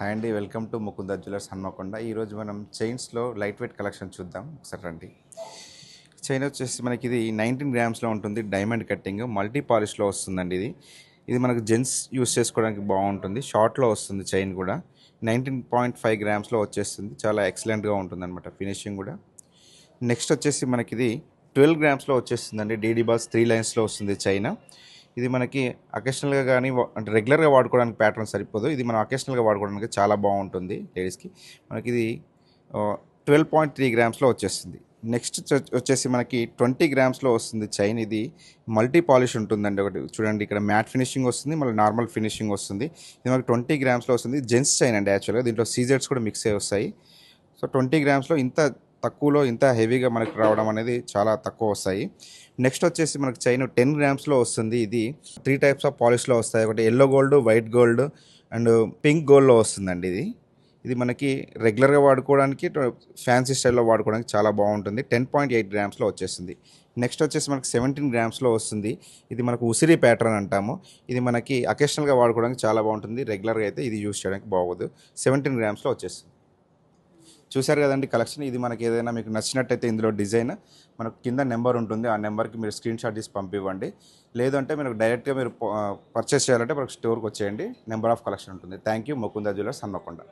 Hi అండి, welcome to Mukunda jewellers Hanamkonda. ఈరోజు మనం చైన్స్లో లైట్ వెయిట్ కలెక్షన్ చూద్దాం. ఒకసారి రండి. చైన్ వచ్చేసి మనకి ఇది 19 గ్రామ్స్లో ఉంటుంది. డైమండ్ కట్టింగ్ మల్టీ పాలిష్లో వస్తుందండి. ఇది మనకు జెంట్స్ యూస్ చేసుకోవడానికి బాగుంటుంది. షార్ట్లో వస్తుంది చైన్ కూడా. 19.5 గ్రామ్స్లో వచ్చేస్తుంది. చాలా ఎక్సలెంట్గా ఉంటుంది అనమాట ఫినిషింగ్ కూడా. నెక్స్ట్ వచ్చేసి మనకి ఇది 12 గ్రామ్స్లో వచ్చేస్తుందండి. డీడీ బాల్స్ 3 లైన్స్లో వస్తుంది చైన్. ఇది మనకి అకేషనల్గా కానీ అంటే రెగ్యులర్గా వాడుకోవడానికి ప్యాటర్న్ సరిపోదు. ఇది మనం అకేషనల్గా వాడుకోవడానికి చాలా బాగుంటుంది లేడీస్కి. మనకి ఇది 12.3 గ్రామ్స్లో వచ్చేస్తుంది. నెక్స్ట్ వచ్చేసి మనకి 20 గ్రామ్స్లో వస్తుంది చైన్. ఇది మల్టీ పాలిష్ ఉంటుందండి. ఒకటి చూడండి, ఇక్కడ మ్యాట్ ఫినిషింగ్ వస్తుంది, మళ్ళీ నార్మల్ ఫినిషింగ్ వస్తుంది. ఇది మనకి 20 గ్రామ్స్లో వస్తుంది. జెంట్స్ చైన్ అండి యాక్చువల్గా. దీంట్లో సీజెడ్స్ కూడా మిక్స్ అయ్యి వస్తాయి. సో 20 గ్రామ్స్లో ఇంత తక్కువలో ఇంత హెవీగా మనకు రావడం అనేది చాలా తక్కువ వస్తాయి. నెక్స్ట్ వచ్చేసి మనకు చైన్ 10 గ్రామ్స్లో వస్తుంది. ఇది 3 టైప్స్ ఆఫ్ పాలిష్లో వస్తాయి. ఒకటి yellow gold, white gold and pink గోల్డ్లో వస్తుందండి. ఇది మనకి రెగ్యులర్గా వాడుకోవడానికి, ఫ్యాన్సీ స్టైల్లో వాడుకోవడానికి చాలా బాగుంటుంది. 10.8 గ్రామ్స్లో వచ్చేస్తుంది. నెక్స్ట్ వచ్చేసి మనకి 17 గ్రామ్స్లో వస్తుంది. ఇది మనకు ఉసిరి ప్యాటర్న్ అంటాము. ఇది మనకి అకేషనల్గా వాడుకోవడానికి చాలా బాగుంటుంది. రెగ్యులర్గా అయితే ఇది యూస్ చేయడానికి బాగోదు. 17 గ్రామ్స్లో వచ్చేస్తుంది. చూశారు కదండి కలెక్షన్. ఇది మనకి ఏదైనా మీకు నచ్చినట్టయితే ఇందులో డిజైన్ మనకు కింద నెంబర్ ఉంటుంది. ఆ నెంబర్కి మీరు స్క్రీన్ షాట్ తీసి పంపివ్వండి. లేదంటే మీరు డైరెక్ట్గా మీరు పర్చేస్ చేయాలంటే మనకు స్టోర్కి వచ్చేయండి. నెంబర్ ఆఫ్ కలెక్షన్ ఉంటుంది. Thank you. Mukunda jewellers Hanamkonda.